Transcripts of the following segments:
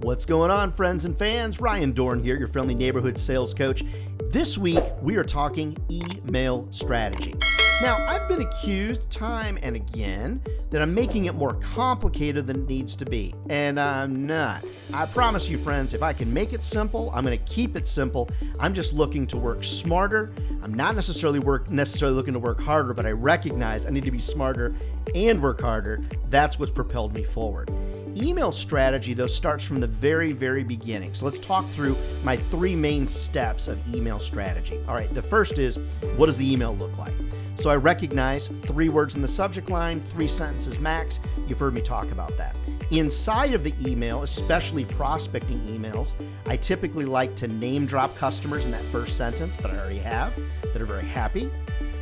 What's going on, friends and fans? Ryan Dohrn here, your friendly neighborhood sales coach. This week, we are talking email strategy. Now, I've been accused time and again that I'm making it more complicated than it needs to be, and I'm not. I promise you, friends, if I can make it simple, I'm going to keep it simple. I'm just looking to work smarter. I'm not necessarily looking to work harder, but I recognize I need to be smarter and work harder. That's what's propelled me forward. Email strategy, though, starts from the very, very beginning. So let's talk through my three main steps of email strategy. All right, the first is, what does the email look like? So I recognize 3 words in the subject line, 3 sentences max. You've heard me talk about that. Inside of the email, especially prospecting emails, I typically like to name drop customers in that first sentence that I already have, that are very happy.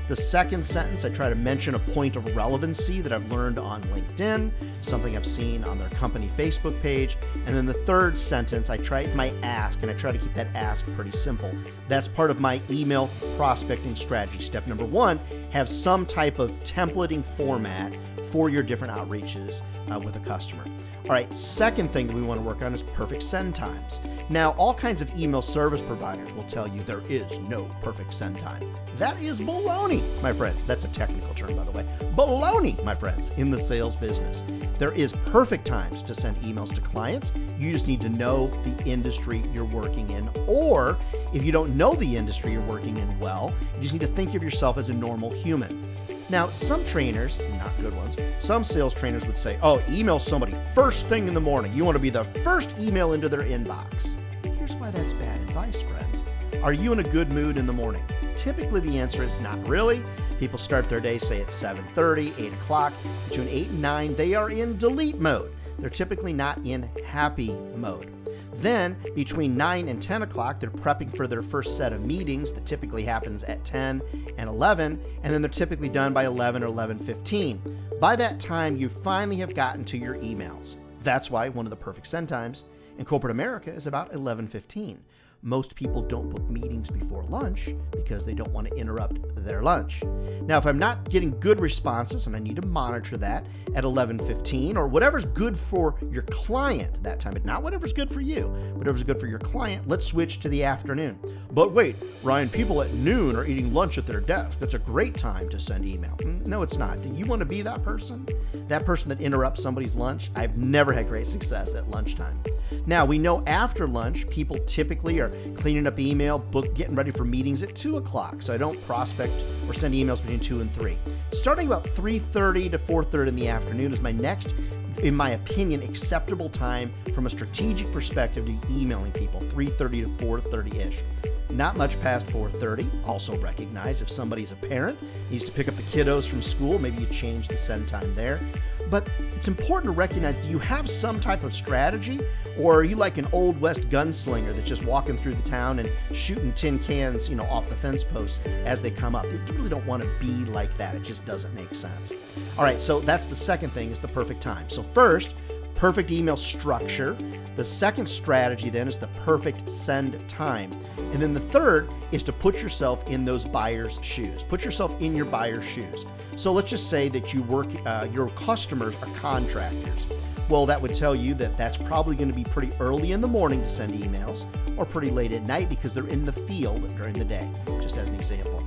The second sentence, I try to mention a point of relevancy that I've learned on LinkedIn, something I've seen on their company Facebook page. And then the third sentence, it's my ask, and I try to keep that ask pretty simple. That's part of my email prospecting strategy. Step number 1, have some type of templating format for your different outreaches with a customer. All right, second thing that we want to work on is perfect send times. Now, all kinds of email service providers will tell you there is no perfect send time. That is baloney, my friends. That's a technical term, by the way. Baloney, my friends, in the sales business. There is perfect times to send emails to clients. You just need to know the industry you're working in, or if you don't know the industry you're working in well, you just need to think of yourself as a normal human. Now, some trainers, not good ones, some sales trainers would say, oh, email somebody first thing in the morning. You want to be the first email into their inbox. Here's why that's bad advice, friends. Are you in a good mood in the morning? Typically, the answer is not really. People start their day, say, at 7:30, 8 o'clock. Between 8 and 9, they are in delete mode. They're typically not in happy mode. Then, between 9 and 10 o'clock, they're prepping for their first set of meetings that typically happens at 10 and 11, and then they're typically done by 11 or 11:15. By that time, you finally have gotten to your emails. That's why one of the perfect send times in corporate America is about 11:15. Most people don't book meetings before lunch because they don't want to interrupt their lunch. Now, if I'm not getting good responses, and I need to monitor that at 11:15, or whatever's good for your client that time, but not whatever's good for you, whatever's good for your client, let's switch to the afternoon. But wait, Ryan, people at noon are eating lunch at their desk. That's a great time to send email. No, it's not. Do you want to be that person? That person that interrupts somebody's lunch? I've never had great success at lunchtime. Now, we know after lunch, people typically are cleaning up email, getting ready for meetings at 2 o'clock. So I don't prospect or send emails between 2 and 3. Starting about 3:30 to 4:30 in the afternoon is my next, in my opinion, acceptable time from a strategic perspective to emailing people, 3:30 to 4:30-ish. Not much past 4:30. Also recognize if somebody's a parent, needs to pick up the kiddos from school, maybe you change the send time there. But it's important to recognize, do you have some type of strategy, or are you like an old West gunslinger that's just walking through the town and shooting tin cans, off the fence posts as they come up? You really don't want to be like that. It just doesn't make sense. All right, so that's the second thing, is the perfect time. So first, perfect email structure. The second strategy then is the perfect send time. And then the third is to put yourself in those buyer's shoes. Put yourself in your buyer's shoes. So let's just say that you work, your customers are contractors. Well, that would tell you that that's probably going to be pretty early in the morning to send emails, or pretty late at night because they're in the field during the day, just as an example.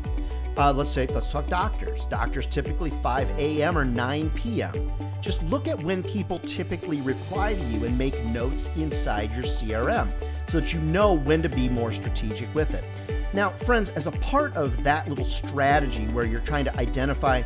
Let's talk doctors. Doctors typically 5 a.m. or 9 p.m. Just look at when people typically reply to you and make notes inside your CRM so that you know when to be more strategic with it. Now, friends, as a part of that little strategy where you're trying to identify,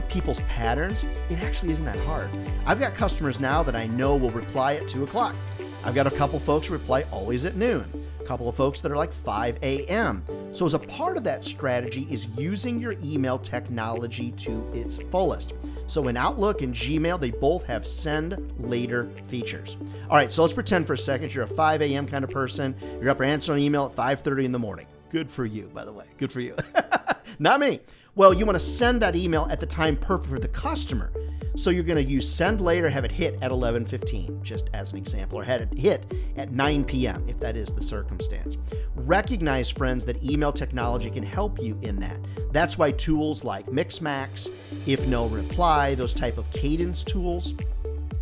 people's patterns, it actually isn't that hard. I've got customers now that I know will reply at 2 o'clock. I've got a couple folks who reply always at noon. A couple of folks that are like 5 a.m. So as a part of that strategy is using your email technology to its fullest. So in Outlook and Gmail, they both have send later features. All right, so let's pretend for a second you're a 5 a.m. kind of person. You're up answering an email at 5:30 in the morning. Good for you, by the way. Good for you. Not me. Well, you want to send that email at the time perfect for the customer. So you're going to use send later, have it hit at 11:15, just as an example, or have it hit at 9 p.m. if that is the circumstance. Recognize, friends, that email technology can help you in that. That's why tools like Mixmax, If No Reply, those type of cadence tools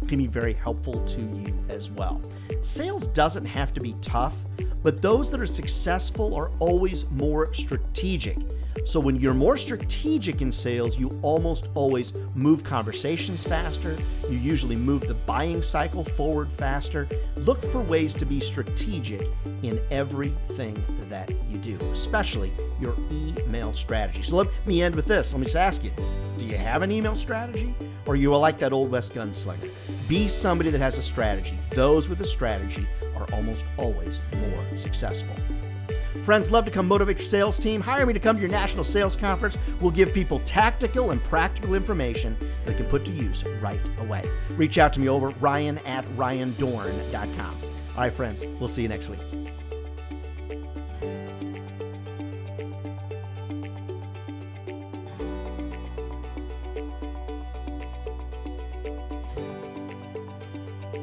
can be very helpful to you as well. Sales doesn't have to be tough, but those that are successful are always more strategic. So when you're more strategic in sales, you almost always move conversations faster. You usually move the buying cycle forward faster. Look for ways to be strategic in everything that you do, especially your email strategy. So let me end with this. Let me just ask you, do you have an email strategy? Or are you like that old West gunslinger? Be somebody that has a strategy. Those with a strategy are almost always more successful. Friends, love to come motivate your sales team. Hire me to come to your national sales conference. We'll give people tactical and practical information they can put to use right away. Reach out to me over Ryan@RyanDohrn.com. All right, friends, we'll see you next week.